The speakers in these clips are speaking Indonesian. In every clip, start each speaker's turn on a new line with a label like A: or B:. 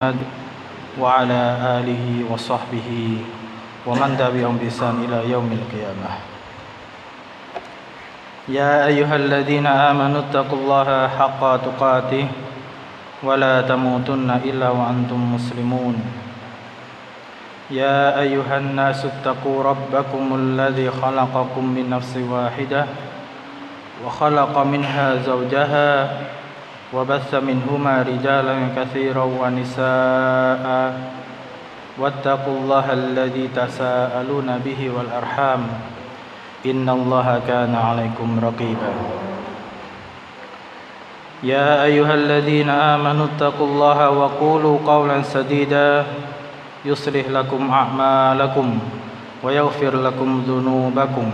A: محمد وعلى آله وصحبه ومن تبعهم بإحسان إلى يوم القيامة. يا أيها الذين آمنوا اتقوا الله حق تقاته ولا تموتن إلا وأنتم مسلمون. يا أيها الناس اتقوا ربكم الذي خلقكم من نفس واحدة وخلق منها زوجها وبث منهما رجالا كثيرا ونساء واتقوا الله الذي تساءلون به والأرحام إن الله كان عليكم رقيبا. يا أيها الذين آمنوا اتقوا الله وقولوا قولا سديدا يصلح لكم أعمالكم ويغفر لكم ذنوبكم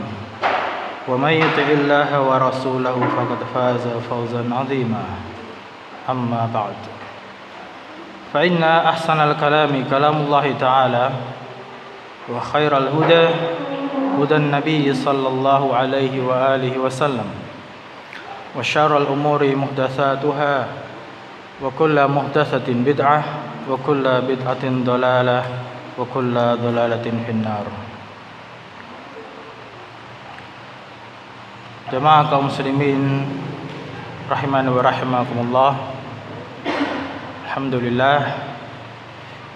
A: ومن يطع الله ورسوله فقد فاز فوزا عظيما. أما بعد فإن أحسن الكلام كلام الله تعالى وخير الهدى هدى النبي صلى الله عليه وآله وسلم وشر الأمور محدثاتها وكل محدثة بدعة وكل بدعة ضلالة وكل ضلالة في النار. Jamaah kaum muslimin rahimani wa rahimakumullah. Alhamdulillah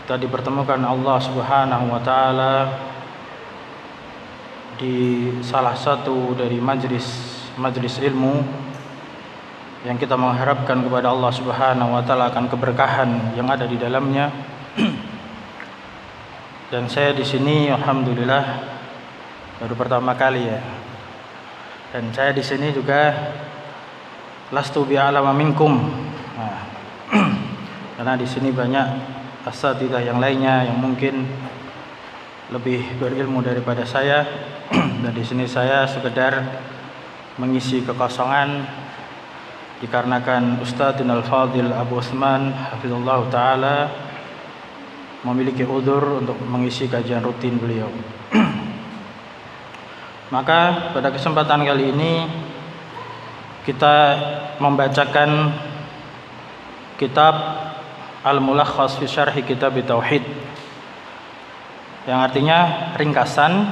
A: kita dipertemukan Allah Subhanahu wa taala di salah satu dari majlis ilmu yang kita mengharapkan kepada Allah Subhanahu wa taala akan keberkahan yang ada di dalamnya. Dan saya di sini alhamdulillah baru pertama kali ya. Dan saya di sini juga lastu bi'alama minkum. Karena di sini banyak asatidzah yang lainnya yang mungkin lebih berilmu daripada saya. Dan di sini saya sekedar mengisi kekosongan dikarenakan Ustadzuna Al-Fadil Abu Utsman hafizallahu taala memiliki udzur untuk mengisi kajian rutin beliau. Maka pada kesempatan kali ini kita membacakan kitab Al-Mulakhas fi Syarhi Kitab Tauhid, yang artinya ringkasan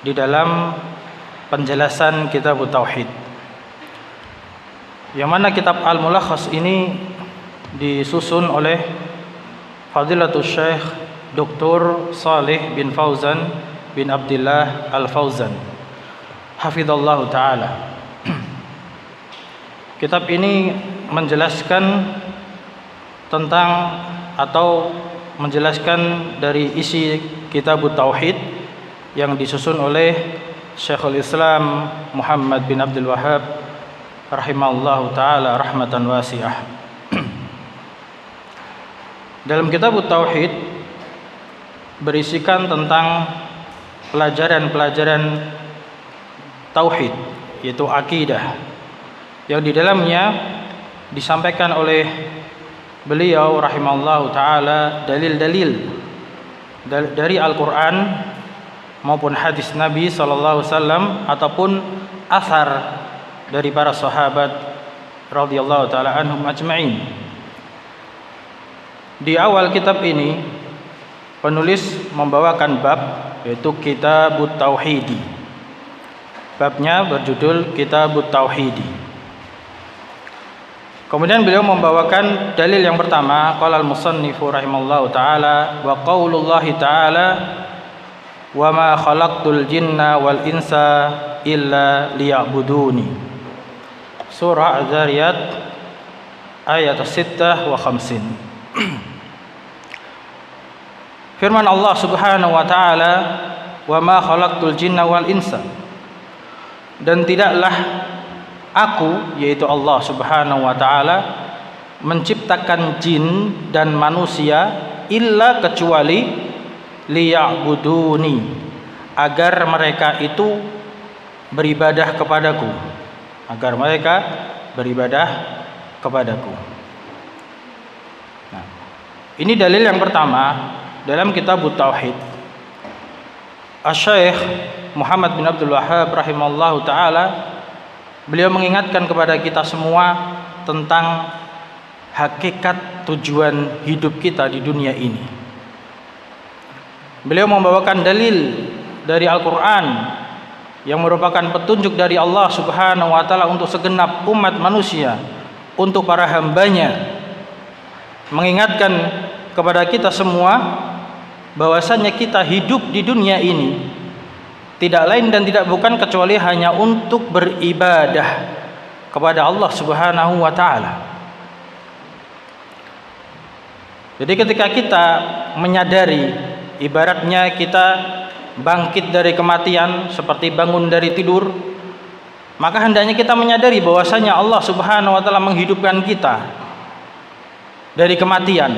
A: di dalam penjelasan Kitab Tauhid. Yang mana kitab Al-Mulakhas ini disusun oleh Fadilatul Syekh Dr. Saleh bin Fauzan bin Abdullah Al-Fauzan hafizallahu taala. Kitab ini menjelaskan tentang atau menjelaskan dari isi Kitab Tauhid yang disusun oleh Syekhul Islam Muhammad bin Abdul Wahhab rahimahullahu taala rahmatan wasi'ah. Dalam Kitab Tauhid berisikan tentang pelajaran-pelajaran tauhid, yaitu akidah, yang di dalamnya disampaikan oleh beliau rahimahullahu taala dalil-dalil dari Al-Qur'an maupun hadis Nabi sallallahu alaihi wasallam ataupun asar dari para sahabat radhiyallahu taala anhum ajma'in. Di awal kitab ini penulis membawakan bab, yaitu Kitabut Tauhidi. Babnya berjudul Kitabut Tauhidi. Kemudian beliau membawakan dalil yang pertama, qala al-musannifu rahimallahu taala wa qaulullahi taala wa ma khalaqtul jinna wal insa illa liya'buduni. Surah Az-Zariyat ayat 56. Firman Allah Subhanahu wa taala, "Wa ma khalaqtul jinna wal insa." Dan tidaklah aku, yaitu Allah Subhanahu wa taala, menciptakan jin dan manusia illa kecuali liya'buduni, agar mereka itu beribadah kepadaku. Agar mereka beribadah kepadaku. Nah, ini dalil yang pertama dalam Kitab Tauhid. Asy-Syaikh Muhammad bin Abdul Wahhab rahimahullahu taala beliau mengingatkan kepada kita semua tentang hakikat tujuan hidup kita di dunia ini. Beliau membawakan dalil dari Al-Quran yang merupakan petunjuk dari Allah Subhanahu wa Ta'ala untuk segenap umat manusia, untuk para hambanya, mengingatkan kepada kita semua bahwasanya kita hidup di dunia ini tidak lain dan tidak bukan kecuali hanya untuk beribadah kepada Allah Subhanahu wa Ta'ala. Jadi ketika kita menyadari, ibaratnya kita bangkit dari kematian seperti bangun dari tidur, maka hendaknya kita menyadari bahwasanya Allah Subhanahu wa Ta'ala menghidupkan kita dari kematian.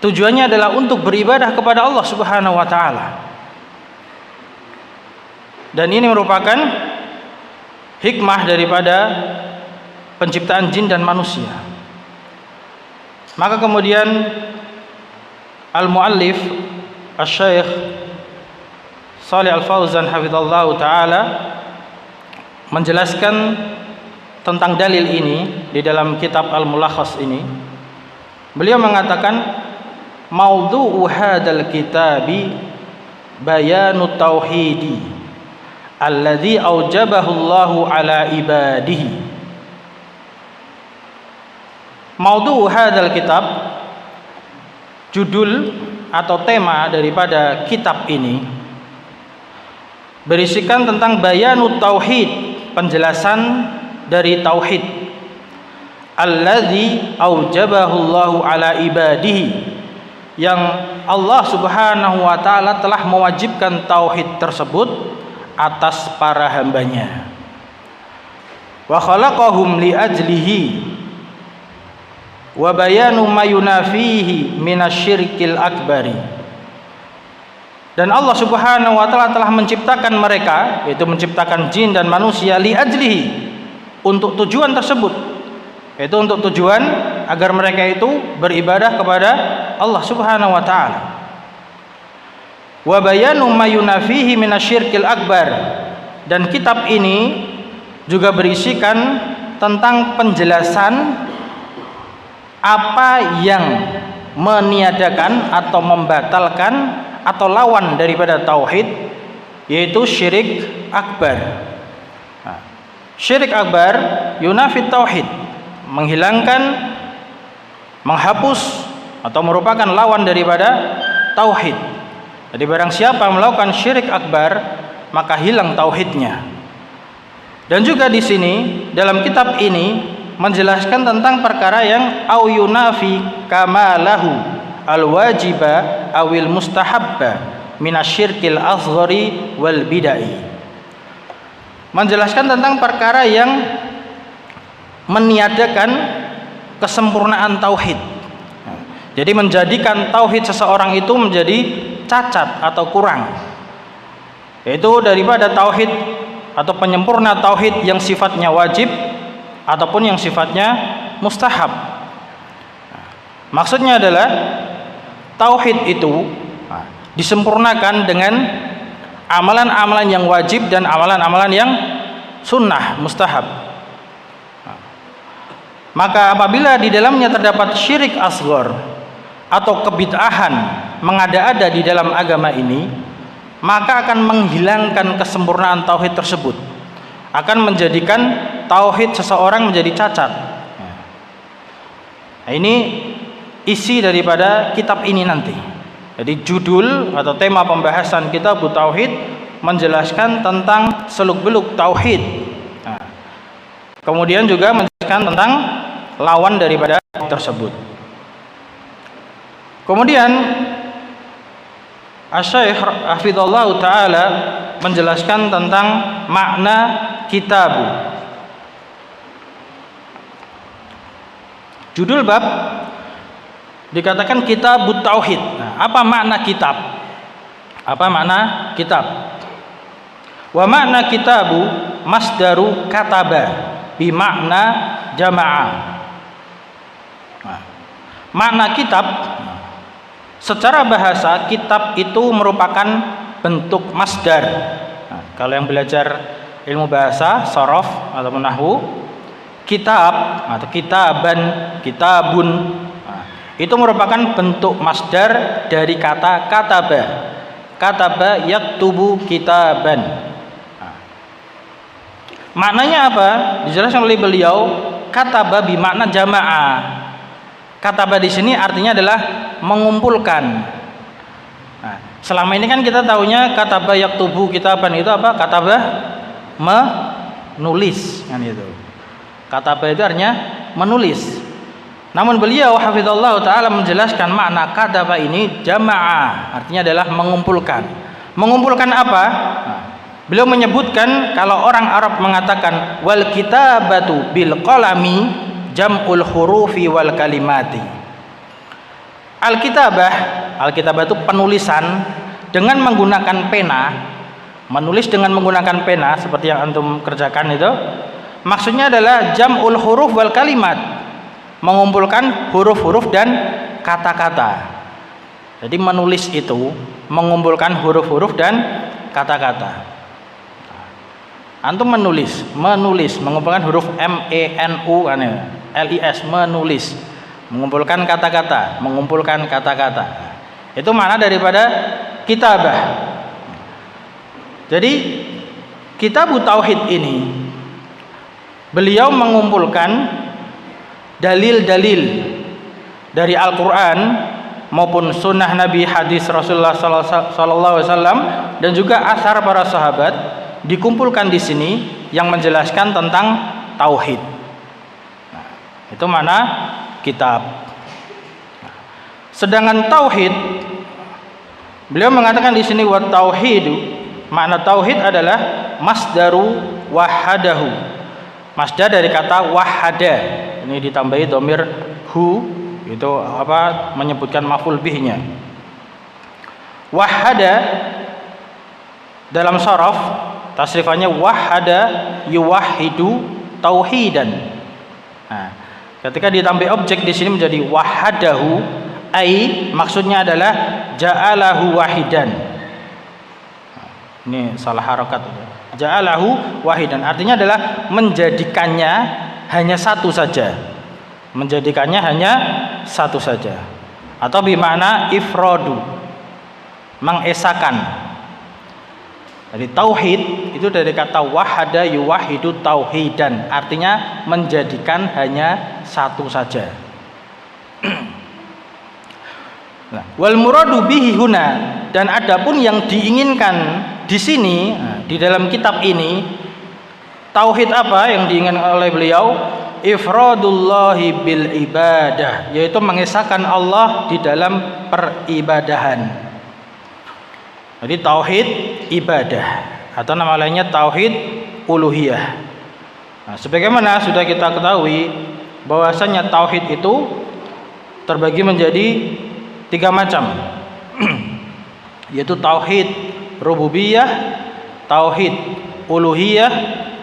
A: Tujuannya adalah untuk beribadah kepada Allah Subhanahu wa Ta'ala. Dan ini merupakan hikmah daripada penciptaan jin dan manusia. Maka kemudian al-muallif Asy-Syaikh Shalih Al-Fauzan hafizallahu taala menjelaskan tentang dalil ini di dalam kitab Al-Mulakhas ini. Beliau mengatakan maudhu'u hadzal kitabi bayanu tauhidi alladzi aujabahu Allahu ala ibadihi. Maudhu'u hadzal kitab, judul atau tema daripada kitab ini berisikan tentang bayanu tauhid, penjelasan dari tauhid, alladzi aujabahu Allahu ala ibadihi, yang Allah Subhanahu wa Ta'ala telah mewajibkan tauhid tersebut atas para hambanya. Wa khalaqahum li ajlihi wa bayanu ma yunafihi minasyirkil akbari. Dan Allah Subhanahu wa Ta'ala telah menciptakan mereka, yaitu menciptakan jin dan manusia, li ajlihi, untuk tujuan tersebut, yaitu untuk tujuan agar mereka itu beribadah kepada Allah Subhanahu wa Ta'ala. Wa bayanu ma yunafihi minasyirkil akbar, dan kitab ini juga berisikan tentang penjelasan apa yang meniadakan atau membatalkan atau lawan daripada tauhid, yaitu syirik akbar. Syirik akbar yunafit tauhid, menghilangkan, menghapus atau merupakan lawan daripada tauhid. Jadi barang siapa melakukan syirik akbar, maka hilang tauhidnya. Dan juga di sini dalam kitab ini menjelaskan tentang perkara yang au yunafi kamalahu al-wajiba awil mustahabba minasyirkil asghari wal bid'ah. Menjelaskan tentang perkara yang meniadakan kesempurnaan tauhid. Jadi menjadikan tauhid seseorang itu menjadi cacat atau kurang. Yaitu daripada tauhid atau penyempurna tauhid yang sifatnya wajib ataupun yang sifatnya mustahab. Maksudnya adalah tauhid itu disempurnakan dengan amalan-amalan yang wajib dan amalan-amalan yang sunnah, mustahab. Maka apabila di dalamnya terdapat syirik asghar atau kebid'ahan mengada-ada di dalam agama ini, maka akan menghilangkan kesempurnaan tauhid tersebut, akan menjadikan tauhid seseorang menjadi cacat. Nah, ini isi daripada kitab ini nanti. Jadi judul atau tema pembahasan kitab tauhid menjelaskan tentang seluk-beluk tauhid. Nah, kemudian juga menjelaskan tentang lawan daripada tersebut. Kemudian Asy-Syaikh hafizallahu taala menjelaskan tentang makna kitab. Judul bab dikatakan kitabut tauhid. Nah, apa makna kitab? Apa makna kitab? Wa makna kitabu masdaru kataba bi makna jama'ah. Nah, makna kitab secara bahasa, kitab itu merupakan bentuk masdar. Nah, kalau yang belajar ilmu bahasa, sorof atau nahwu, kitab atau kitaban, kitabun, itu merupakan bentuk masdar dari kata kataba. Kataba yaktubu kitaban. Maknanya apa? Dijelaskan oleh beliau, kataba bermakna jamaah. Kataba di sini artinya adalah mengumpulkan. Nah, selama ini kan kita tahunya kataba yaktubu kitaban itu apa? Kataba menulis kan itu. Kataba itu artinya menulis. Namun beliau hafizallahu taala menjelaskan makna kataba ini jamaah, artinya adalah mengumpulkan. Mengumpulkan apa? Nah, beliau menyebutkan kalau orang Arab mengatakan wal kitabatu bil qalami jam'ul hurufi wal kalimati. Alkitabah itu penulisan dengan menggunakan pena. Menulis dengan menggunakan pena seperti yang antum kerjakan itu. Maksudnya adalah jam'ul huruf wal kalimat. Mengumpulkan huruf-huruf dan kata-kata. Jadi menulis itu mengumpulkan huruf-huruf dan kata-kata. Antum menulis mengumpulkan huruf MENU kan ya, LIS, menulis, mengumpulkan kata-kata, itu mana daripada kitabah. Jadi kitab tauhid ini beliau mengumpulkan dalil-dalil dari Al-Quran maupun sunnah Nabi, hadis Rasulullah Sallallahu Alaihi Wasallam, dan juga asar para sahabat dikumpulkan di sini yang menjelaskan tentang tauhid. Nah, itu mana kitab. Sedangkan tauhid, beliau mengatakan di sini wa tauhidu, makna tauhid adalah masdaru wahadahu. Masdar dari kata wahada. Ini ditambahi dhamir hu, itu apa, menyebutkan maf'ul bihnya. Wahada dalam sharaf tasrifannya wahada yuwahidu tauhidan. Nah, ketika ditambah objek di sini menjadi wahadahu, ai maksudnya adalah ja'alahu wahidan. Ini salah harakat. Ja'alahu wahidan artinya adalah menjadikannya hanya satu saja. Menjadikannya hanya satu saja. Atau bermakna ifradu, mengesakan. Jadi tauhid itu dari kata wahada yuwahidu tauhidan, artinya menjadikan hanya satu saja. Nah, wal muradu bihi huna, dan adapun yang diinginkan di sini, di dalam kitab ini, tauhid apa yang diinginkan oleh beliau? Ifradullahi bil ibadah, yaitu mengesahkan Allah di dalam peribadahan. Jadi tauhid ibadah, atau nama lainnya tauhid uluhiyah. Nah, sebagaimana sudah kita ketahui bahwasanya tauhid itu terbagi menjadi 3 macam, yaitu tauhid rububiyah, tauhid uluhiyah,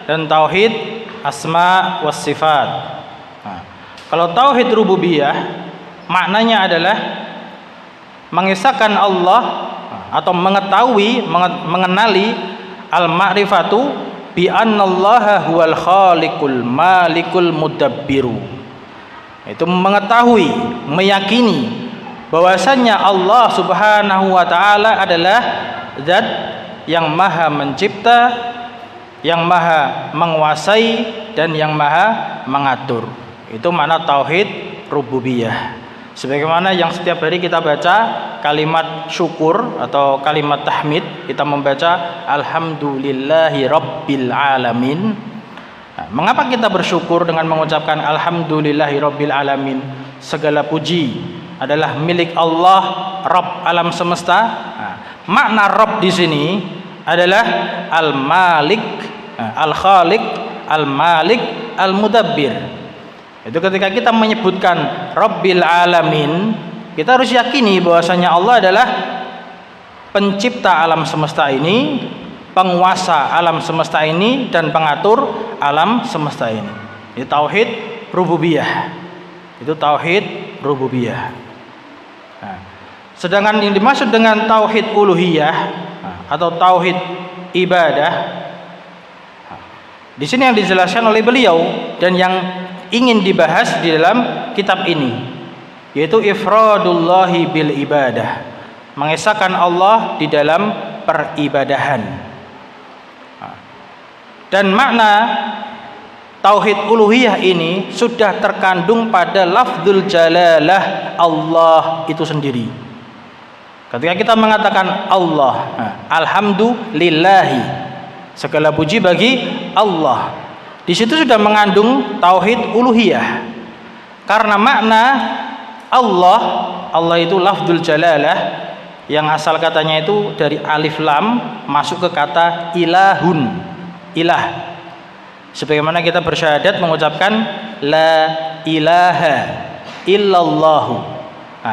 A: dan tauhid asma was sifat. Nah, kalau tauhid rububiyah maknanya adalah mengesahkan Allah atau mengetahui, mengenali al-ma'rifatu bi annallaha huwal khaliqul malikul mudabbiru. Itu mengetahui, meyakini bahwasanya Allah Subhanahu wa taala adalah zat yang maha mencipta, yang maha menguasai, dan yang maha mengatur. Itu makna tauhid rububiyah. Sebagaimana yang setiap hari kita baca kalimat syukur atau kalimat tahmid, kita membaca alhamdulillahi rabbil alamin. Nah, mengapa kita bersyukur dengan mengucapkan alhamdulillahi rabbil alamin? Segala puji adalah milik Allah, Rabb alam semesta. Nah, makna Rabb di sini adalah al-Malik, al-Khaliq, al-Malik, al-Mudabbir. Itu ketika kita menyebutkan Rabbil Alamin, kita harus yakini bahwasanya Allah adalah pencipta alam semesta ini, penguasa alam semesta ini, dan pengatur alam semesta ini. Itu tauhid rububiyah. Itu tauhid rububiyah. Nah, sedangkan yang dimaksud dengan tauhid uluhiyah atau tauhid ibadah, Di sini yang dijelaskan oleh beliau dan yang ingin dibahas di dalam kitab ini, yaitu ifradullahi bil ibadah, mengesahkan Allah di dalam peribadahan. Dan makna tauhid uluhiyah ini sudah terkandung pada lafdzul jalalah Allah itu sendiri. Ketika kita mengatakan Allah, alhamdulillahi, segala puji bagi Allah, di situ sudah mengandung tauhid uluhiyah. Karena makna Allah itu lafdzul jalalah yang asal katanya itu dari alif lam masuk ke kata ilahun, ilah. Sebagaimana kita bersyahadat mengucapkan la ilaha illallahu.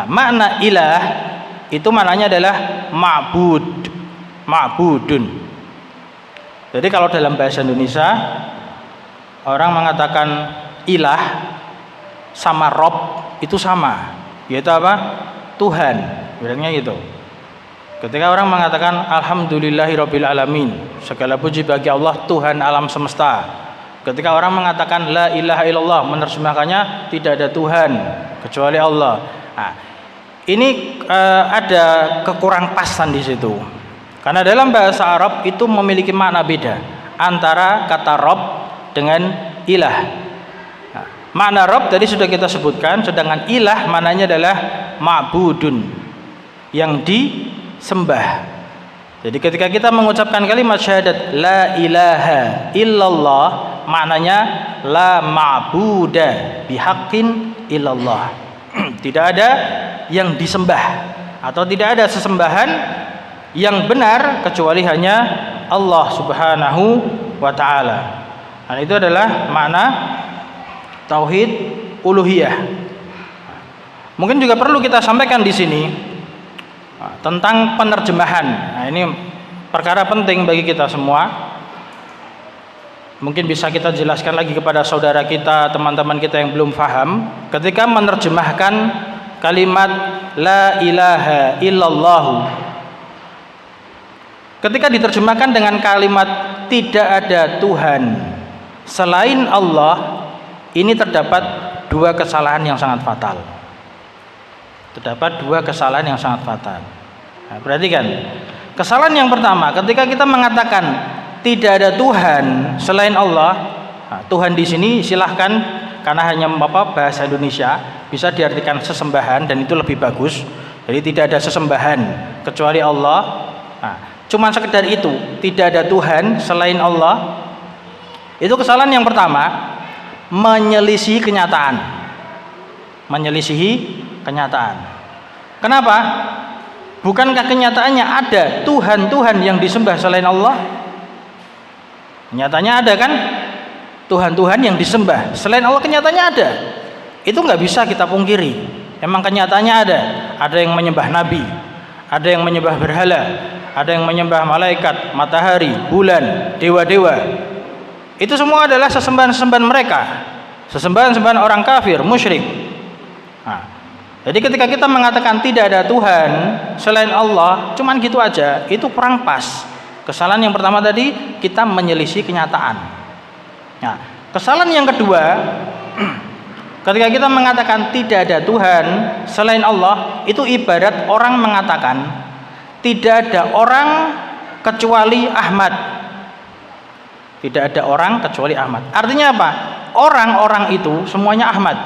A: Makna ilah itu maknanya adalah ma'bud, ma'budun. Jadi kalau dalam bahasa Indonesia orang mengatakan ilah sama rob itu sama, yaitu apa? Tuhan, bilangnya gitu. Ketika orang mengatakan alhamdulillahirabbil alamin, segala puji bagi Allah Tuhan alam semesta. Ketika orang mengatakan la ilaha illallah, menerjemahkannya tidak ada Tuhan kecuali Allah. Ini ada kekurang pasan di situ. Karena dalam bahasa Arab itu memiliki makna beda antara kata Rob dengan ilah. Makna Rob tadi sudah kita sebutkan, sedangkan ilah maknanya adalah ma'budun, yang disembah. Jadi ketika kita mengucapkan kalimat syahadat la ilaha illallah, maknanya la ma'buda bihaqqin illallah. Tidak ada yang disembah atau tidak ada sesembahan yang benar kecuali hanya Allah Subhanahu wa taala. Dan itu adalah makna tauhid uluhiyah. Mungkin juga perlu kita sampaikan di sini tentang penerjemahan. Nah, ini perkara penting bagi kita semua. Mungkin bisa kita jelaskan lagi kepada saudara kita, teman-teman kita yang belum paham. Ketika menerjemahkan kalimat la ilaha illallah, ketika diterjemahkan dengan kalimat tidak ada Tuhan selain Allah, ini terdapat dua kesalahan yang sangat fatal. Terdapat dua kesalahan yang sangat fatal. Nah, perhatikan. Kesalahan yang pertama, ketika kita mengatakan tidak ada Tuhan selain Allah. Tuhan di sini silahkan, karena hanya bahasa Indonesia, bisa diartikan sesembahan dan itu lebih bagus. Jadi tidak ada sesembahan kecuali Allah. Cuma sekedar itu, tidak ada Tuhan selain Allah. Itu kesalahan yang pertama, menyelisihi kenyataan. Menyelisihi kenyataan. Kenapa? Bukankah kenyataannya ada Tuhan-Tuhan yang disembah selain Allah? Nyatanya ada kan Tuhan-Tuhan yang disembah selain Allah, kenyataannya ada. Itu nggak bisa kita pungkiri. Emang kenyataannya ada. Ada yang menyembah nabi, ada yang menyembah berhala, ada yang menyembah malaikat, matahari, bulan, dewa-dewa. Itu semua adalah sesembahan-sesembahan mereka, sesembahan-sesembahan orang kafir, musyrik. Jadi ketika kita mengatakan tidak ada Tuhan selain Allah, cuman gitu aja, itu kurang pas. Kesalahan yang pertama tadi, kita menyelisih kenyataan. Nah, kesalahan yang kedua, ketika kita mengatakan tidak ada Tuhan selain Allah, itu ibarat orang mengatakan tidak ada orang kecuali Ahmad. Tidak ada orang kecuali Ahmad. Artinya apa? Orang-orang itu semuanya Ahmad.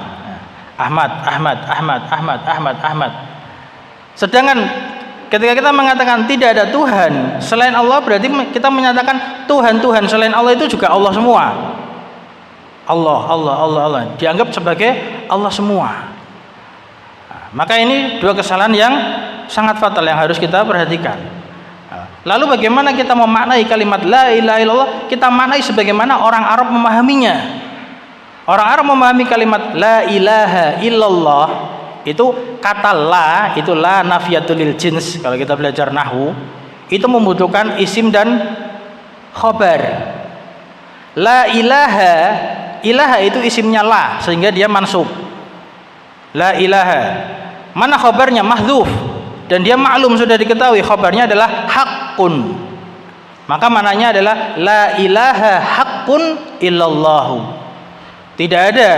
A: Ahmad. Sedangkan ketika kita mengatakan tidak ada Tuhan selain Allah, berarti kita menyatakan Tuhan-Tuhan selain Allah itu juga Allah semua. Allah dianggap sebagai Allah semua. Maka ini dua kesalahan yang sangat fatal yang harus kita perhatikan. Lalu bagaimana kita memaknai kalimat la ilaha illallah? Kita maknai sebagaimana orang Arab memahaminya. Orang Arab memahami kalimat la ilaha illallah itu, kata la itu la nafiyatul lil jins. Kalau kita belajar nahwu, itu membutuhkan isim dan khobar. La ilaha, ilaha itu isimnya la sehingga dia mansub. La ilaha. Mana khobarnya? Mahdzuf. Dan dia maklum, sudah diketahui khobarnya adalah hakun. Maka maknanya adalah la ilaha haqqun illallahu. Tidak ada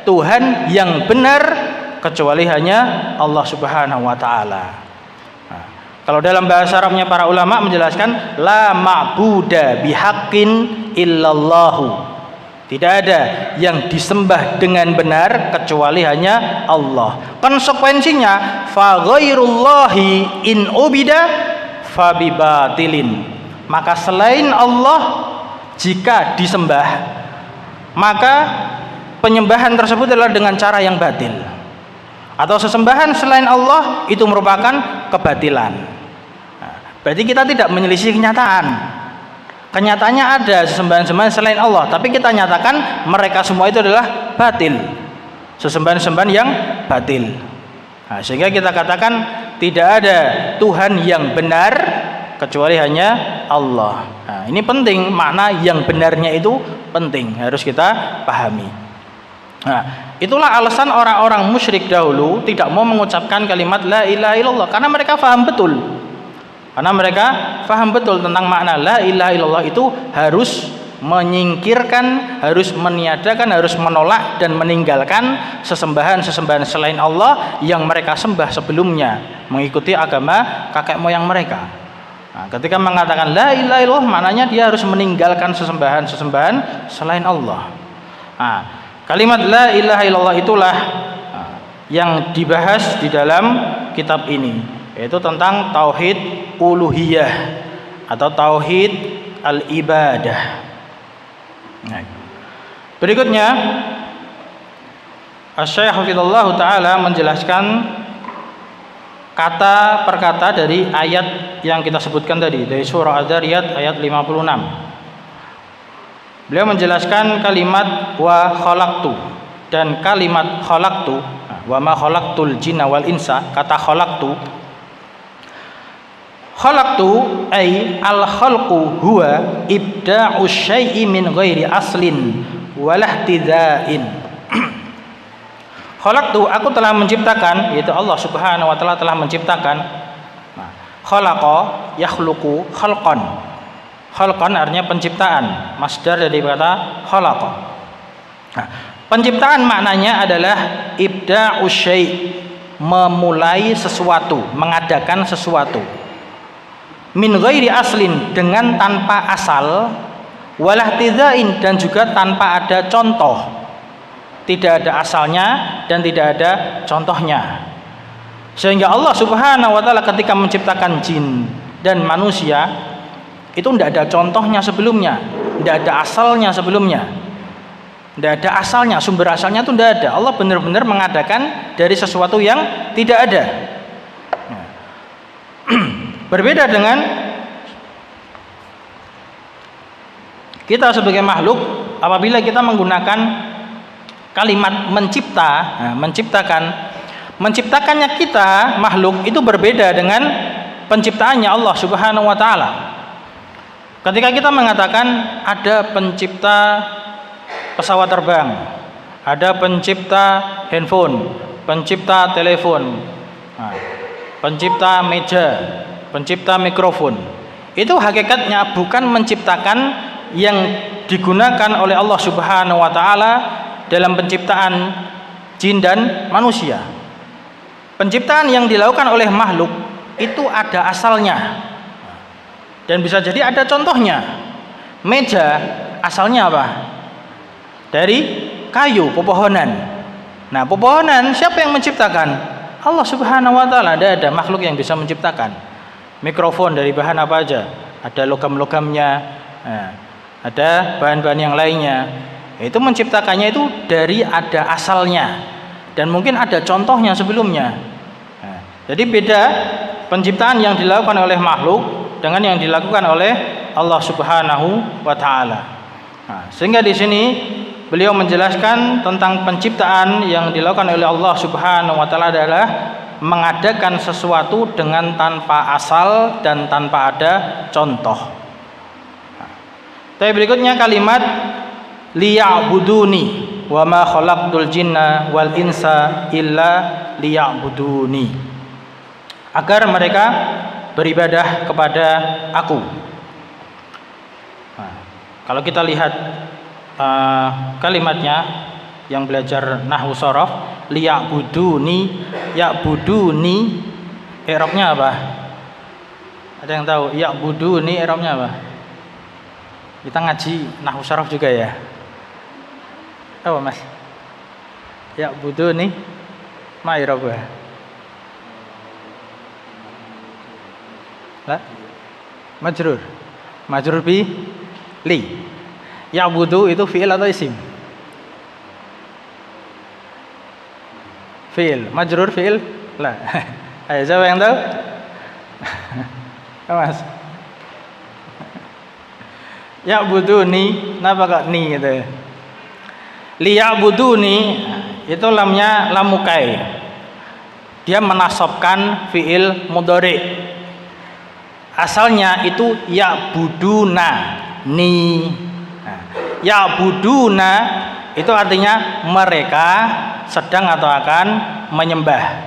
A: Tuhan yang benar kecuali hanya Allah Subhanahu wa taala. Nah, kalau dalam bahasa Arabnya para ulama menjelaskan la ma'buda bihaqqin illallahu. Tidak ada yang disembah dengan benar kecuali hanya Allah. Konsekuensinya fa ghairullahi in ubida fa bibatilin. Maka selain Allah jika disembah, maka penyembahan tersebut adalah dengan cara yang batil. Atau sesembahan selain Allah itu merupakan kebatilan. Nah, berarti kita tidak menyelisih kenyataan. Kenyataannya ada sesembahan-sembahan selain Allah, tapi kita nyatakan mereka semua itu adalah batil, sesembahan-sembahan yang batil. Nah, sehingga kita katakan tidak ada Tuhan yang benar kecuali hanya Allah. Nah, ini penting, makna yang benarnya itu penting, harus kita pahami. Nah, itulah alasan orang-orang musyrik dahulu tidak mau mengucapkan kalimat la ilaha illallah, karena mereka paham betul. Karena mereka faham betul tentang makna la ilaha illallah itu harus menyingkirkan, harus meniadakan, harus menolak dan meninggalkan sesembahan-sesembahan selain Allah yang mereka sembah sebelumnya, mengikuti agama kakek moyang mereka. Nah, ketika mengatakan la ilaha illallah, maknanya dia harus meninggalkan sesembahan-sesembahan selain Allah. Nah, kalimat la ilaha illallah itulah yang dibahas di dalam kitab ini, yaitu tentang tauhid uluhiyah atau tauhid al-ibadah. Nah, berikutnya Asy-Syaikh Hafizallahu taala menjelaskan kata per kata dari ayat yang kita sebutkan tadi, dari surah Az-Zariyat ayat 56. Beliau menjelaskan kalimat wa khalaqtu dan kalimat khalaqtu, wa ma khalaqtul jinna wal insa. Kata khalaqtu, khalaqtu ay al khalqu huwa ibda'u syai'i min ghairi aslin walahtidzain. Khalaqtu, aku telah menciptakan, yaitu Allah Subhanahu wa taala telah menciptakan. Nah, khalaqa yakhluqu khalqan. Khalqan artinya penciptaan, masdar dari kata khalaqa. Nah, penciptaan maknanya adalah ibda'u syai', memulai sesuatu, mengadakan sesuatu. Min ghairi aslin, dengan tanpa asal, walahtidzain, dan juga tanpa ada contoh. Tidak ada asalnya dan tidak ada contohnya. Sehingga Allah Subhanahu wa taala ketika menciptakan jin dan manusia itu tidak ada contohnya sebelumnya, tidak ada asalnya sebelumnya. Tidak ada asalnya, sumber asalnya itu tidak ada. Allah benar-benar mengadakan dari sesuatu yang tidak ada. Berbeda dengan kita sebagai makhluk, apabila kita menggunakan kalimat mencipta, menciptakannya kita makhluk itu berbeda dengan penciptaannya Allah Subhanahu wa taala. Ketika kita mengatakan ada pencipta pesawat terbang, ada pencipta handphone, pencipta telepon, pencipta meja, pencipta mikrofon, itu hakikatnya bukan menciptakan yang digunakan oleh Allah Subhanahu wa taala dalam penciptaan jin dan manusia. Penciptaan yang dilakukan oleh makhluk itu ada asalnya dan bisa jadi ada contohnya. Meja asalnya apa? Dari kayu, pepohonan. Nah, pepohonan siapa yang menciptakan? Allah Subhanahu wa taala. Tidak ada makhluk yang bisa menciptakan. Mikrofon dari bahan apa aja? Ada logam-logamnya, ada bahan-bahan yang lainnya. Itu menciptakannya itu dari ada asalnya dan mungkin ada contohnya sebelumnya. Jadi beda penciptaan yang dilakukan oleh makhluk dengan yang dilakukan oleh Allah Subhanahu wa taala. Sehingga di sini beliau menjelaskan tentang penciptaan yang dilakukan oleh Allah Subhanahu wa taala adalah mengadakan sesuatu dengan tanpa asal dan tanpa ada contoh. Tapi berikutnya kalimat liya'buduni wa ma khalaqtul jinna wal insa illa liya'buduni, agar mereka beribadah kepada aku. Kalau kita lihat kalimatnya yang belajar nahwu shorof, liya'buduni, ya'buduni i'rabnya apa? Ada yang tahu ya'buduni i'rabnya apa? Kita ngaji nahwu shorof juga ya. Apa Mas? Ya'buduni ma i'rabnya? Lah? Majrur. Majrur bi li. Ya'budu itu fi'il atau isim? Fi'il. Majrur fi'il? Lah. Ayo siapa yang tahu? Mas. Ya'buduni, kenapa kok ni gitu? Liya'buduni itu lamnya lamukai. Dia menasabkan fi'il mudhari. Asalnya itu ya'buduna ni. Nah, ya'buduna itu artinya mereka sedang atau akan menyembah.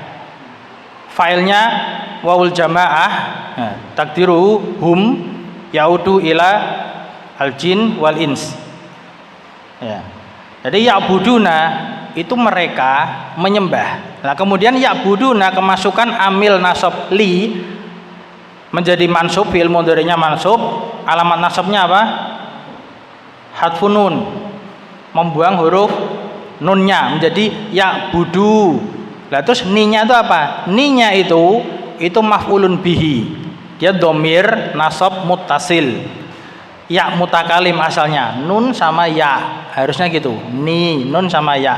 A: Failnya wawul jamaah, nah, takdiru hum yaudu ila al-jin wal ins. Ya. Jadi ya'buduna itu mereka menyembah. Nah, kemudian ya'buduna kemasukan amil nasab li menjadi mansub, fi'il mudhari'nya mansub, alamat nasabnya apa? Hadfun nun, membuang huruf nunnya menjadi ya'budu. Lah terus ninya itu apa? Ninya itu maf'ulun bihi. Dia dhamir nasab muttasil. Ya mutakalim asalnya, nun sama ya. Harusnya gitu. Ni, nun sama ya.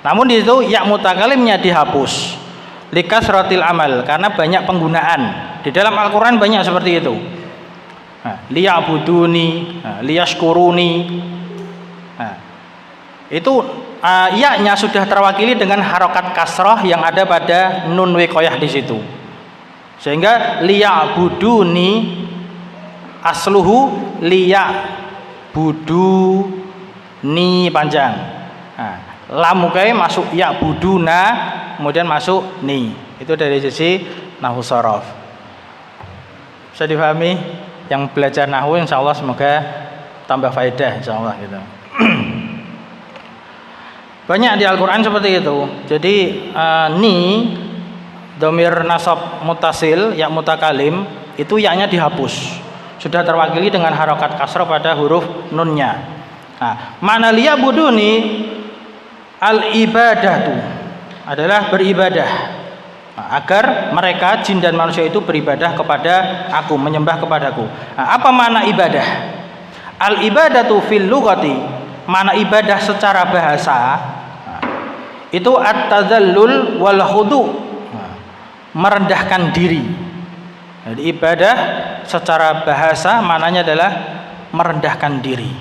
A: Namun di situ ya mutakalimnya dihapus. Likasratil amal, karena banyak penggunaan. Di dalam Al-Qur'an banyak seperti itu. Nah, liya'buduni, liyashkuruni. Nah, itu ya-nya sudah terwakili dengan harokat kasroh yang ada pada nun wiqayah di situ. Sehingga liya'buduni asluhu liya'buduni panjang. Nah, lamukai masuk ya'buduna, kemudian masuk ni. Itu dari sisi nahwu shorof. Bisa dipahami? Yang belajar nahwu insyaallah semoga tambah faedah insyaallah gitu. Banyak di Al-Qur'an seperti itu. Jadi ni dhamir nasab muttasil ya mutakalim itu ya-nya dihapus. Sudah terwakili dengan harokat kasrah pada huruf nunnya. Nah, mana liya'buduni al-ibadatu adalah beribadah. Nah, agar mereka jin dan manusia itu beribadah kepada aku, menyembah kepadaku. Nah, apa makna ibadah? Al-ibadatu fil lughati, makna ibadah secara bahasa itu at-tadzallul wal khudu, merendahkan diri. Jadi ibadah secara bahasa maknanya adalah merendahkan diri.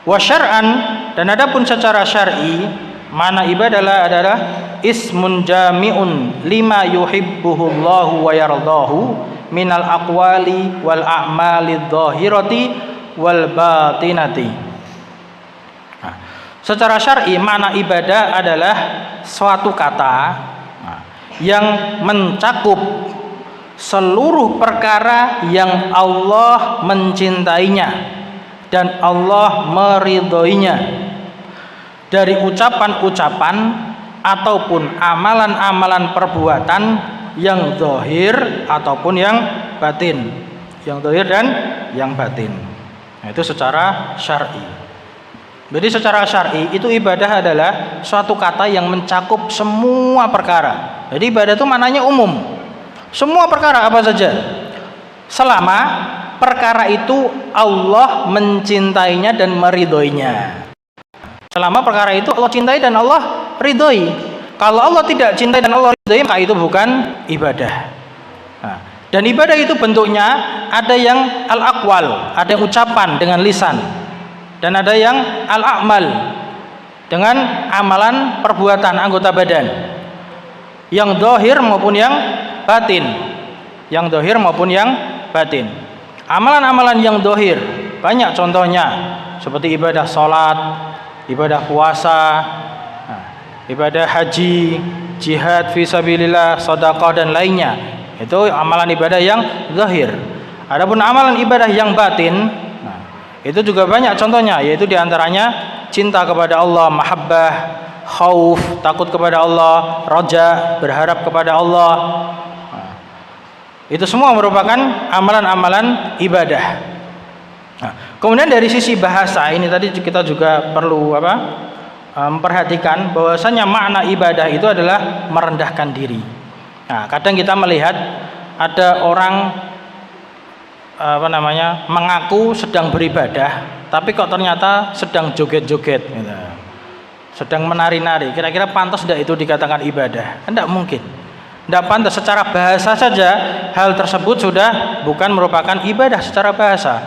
A: Wa syar'an, dan adapun secara syar'i makna ibadah adalah ismun jami'un lima yuhibbuhullahu wa yardahu minal aqwali wal a'mali dhahirati wal batinati. Secara syar'i makna ibadah adalah suatu kata yang mencakup seluruh perkara yang Allah mencintainya dan Allah meridhoinya, dari ucapan-ucapan ataupun amalan-amalan perbuatan yang zahir ataupun yang batin, yang zahir dan yang batin. Nah, itu secara syar'i. Jadi secara syar'i itu ibadah adalah suatu kata yang mencakup semua perkara. Jadi ibadah itu maknanya umum. Semua perkara apa saja. Selama perkara itu Allah mencintainya dan meridhoinya. Selama perkara itu Allah cintai dan Allah ridhoi. Kalau Allah tidak cintai dan Allah ridhoi, maka itu bukan ibadah. Nah, dan ibadah itu bentuknya ada yang al-aqwal, ada yang ucapan dengan lisan. Dan ada yang al-a'mal, dengan amalan perbuatan anggota badan, yang zahir maupun yang batin. Yang zahir maupun yang batin. Amalan-amalan yang zahir banyak contohnya, seperti ibadah salat, ibadah puasa, ibadah haji, jihad fisabilillah, sedekah dan lainnya. Itu amalan ibadah yang zahir. Adapun amalan ibadah yang batin Itu juga banyak contohnya, yaitu diantaranya cinta kepada Allah, mahabbah, khauf, takut kepada Allah, roja, berharap kepada Allah. Itu semua merupakan amalan-amalan ibadah. Nah, kemudian dari sisi bahasa ini tadi kita juga perlu memperhatikan bahwasanya makna ibadah itu adalah merendahkan diri. Nah, kadang kita melihat ada orang mengaku sedang beribadah, tapi kok ternyata sedang joget-joget, gitu. Sedang menari-nari. Kira-kira pantas tidak itu dikatakan ibadah? Tidak mungkin. Tidak pantas. Secara bahasa saja hal tersebut sudah bukan merupakan ibadah secara bahasa.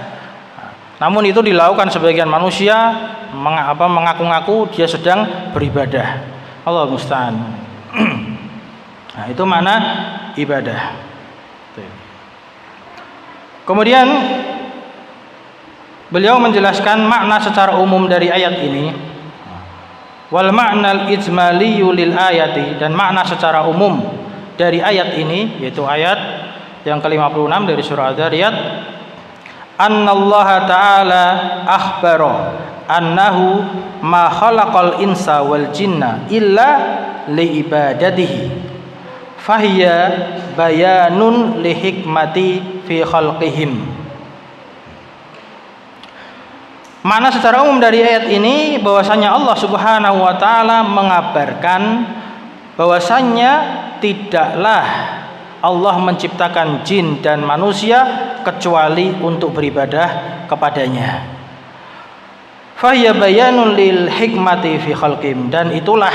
A: Namun itu dilakukan sebagian manusia mengaku-ngaku dia sedang beribadah. Allah musta'an. Nah, itu makna ibadah. Kemudian beliau menjelaskan makna secara umum dari ayat ini. Wal ma'nal ijmaliyyu lil ayati, dan makna secara umum dari ayat ini, yaitu ayat yang ke-56 dari surah Ad-Dzariyat, annallaha ta'ala akhbara annahu ma khalaqal insa wal jinna illa li ibadatihi fahiya bayanun li hikmati fi khalqihim. Makna secara umum dari ayat ini bahwasanya Allah Subhanahu wa taala mengabarkan bahwasanya tidaklah Allah menciptakan jin dan manusia kecuali untuk beribadah kepadanya. Fahiya bayanun lil hikmati fi khalqihim, dan itulah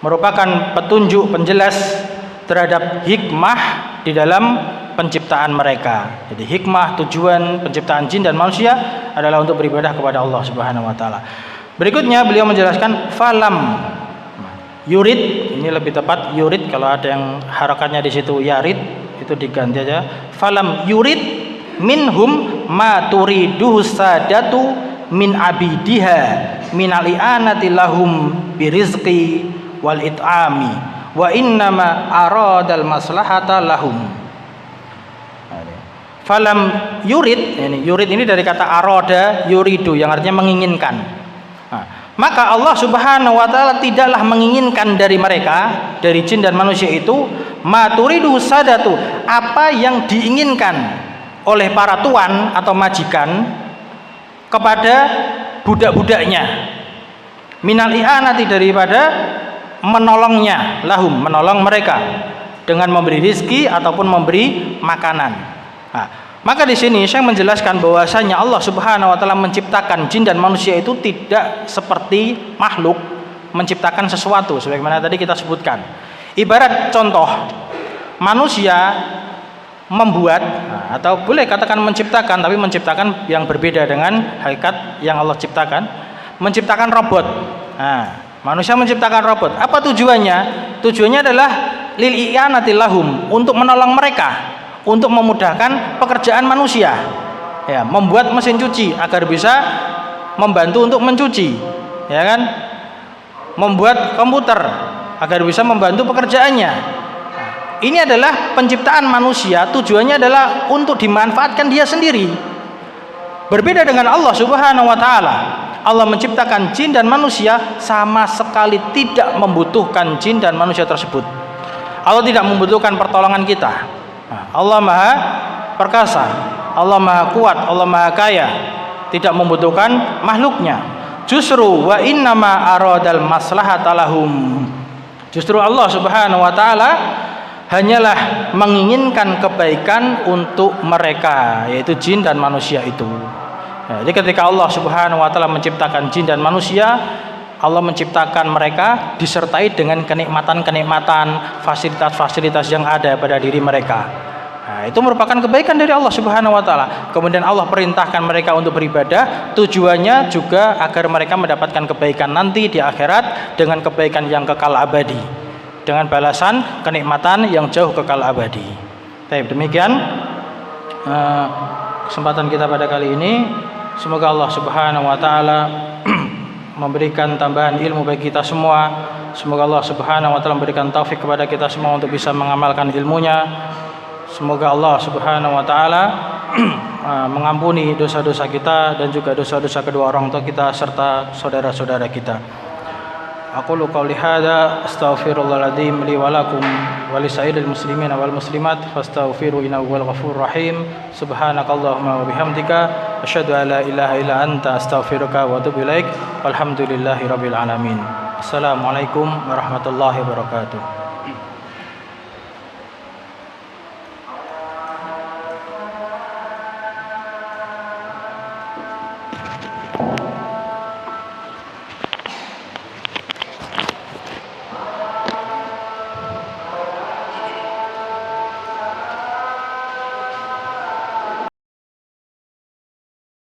A: merupakan petunjuk penjelas terhadap hikmah di dalam penciptaan mereka. Jadi hikmah tujuan penciptaan jin dan manusia adalah untuk beribadah kepada Allah Subhanahu wa taala. Berikutnya beliau menjelaskan falam yurid, ini lebih tepat yurid, kalau ada yang harakatnya di situ yarid itu diganti aja. Falam yurid minhum ma turiduhu sadatu min abidiha minal i'anati lahum birizqi wal it'ami wa innama aradal maslahata lahum. Falam yurid, yurid ini dari kata arada yuridu yang artinya menginginkan. Maka Allah Subhanahu wa taala tidaklah menginginkan dari mereka, dari jin dan manusia itu, maturidu sadatu, apa yang diinginkan oleh para tuan atau majikan kepada budak-budaknya, minal i'anati, daripada menolongnya, lahum, menolong mereka dengan memberi rizki ataupun memberi makanan. Nah, maka di sini saya menjelaskan bahwasanya Allah Subhanahu wa taala menciptakan jin dan manusia itu tidak seperti makhluk menciptakan sesuatu sebagaimana tadi kita sebutkan. Ibarat contoh, manusia membuat atau boleh katakan menciptakan, tapi menciptakan yang berbeda dengan hakikat yang Allah ciptakan, menciptakan robot. Nah, manusia menciptakan robot. Apa tujuannya? Tujuannya adalah lil i'anati lahum, untuk menolong mereka, untuk memudahkan pekerjaan manusia, ya, membuat mesin cuci agar bisa membantu untuk mencuci, ya kan, membuat komputer agar bisa membantu pekerjaannya. Ini adalah penciptaan manusia, tujuannya adalah untuk dimanfaatkan dia sendiri. Berbeda dengan Allah Subhanahu wa taala, Allah menciptakan jin dan manusia sama sekali tidak membutuhkan jin dan manusia tersebut. Allah tidak membutuhkan pertolongan kita. Allah Maha Perkasa, Allah Maha Kuat, Allah Maha Kaya, tidak membutuhkan makhluknya. Justru wa innama aradal maslahata lahum, justru Allah Subhanahu wa taala hanyalah menginginkan kebaikan untuk mereka, yaitu jin dan manusia itu. Jadi ketika Allah Subhanahu wa taala menciptakan jin dan manusia, Allah menciptakan mereka disertai dengan kenikmatan-kenikmatan, fasilitas-fasilitas yang ada pada diri mereka. Nah, itu merupakan kebaikan dari Allah Subhanahu wa taala. Kemudian Allah perintahkan mereka untuk beribadah, tujuannya juga agar mereka mendapatkan kebaikan nanti di akhirat dengan kebaikan yang kekal abadi, dengan balasan kenikmatan yang jauh kekal abadi. Baik, demikian kesempatan kita pada kali ini. Semoga Allah Subhanahu wa taala memberikan tambahan ilmu bagi kita semua. Semoga Allah Subhanahu wa taala memberikan taufik kepada kita semua untuk bisa mengamalkan ilmunya. Semoga Allah Subhanahu wa taala mengampuni dosa-dosa kita dan juga dosa-dosa kedua orang tua kita serta saudara-saudara kita. Aqulu qawli hadza astaghfirullahaladzim li wa lakum wa li sa'iril muslimin wal muslimat fastaghfiru innahu huwal ghafurur rahim. Subhanakallahumma wa bihamdika asyhadu an la ilaha illa anta astaghfiruka wa atubu ilaik. Walhamdulillahirabbil alamin. Assalamualaikum warahmatullahi wabarakatuh.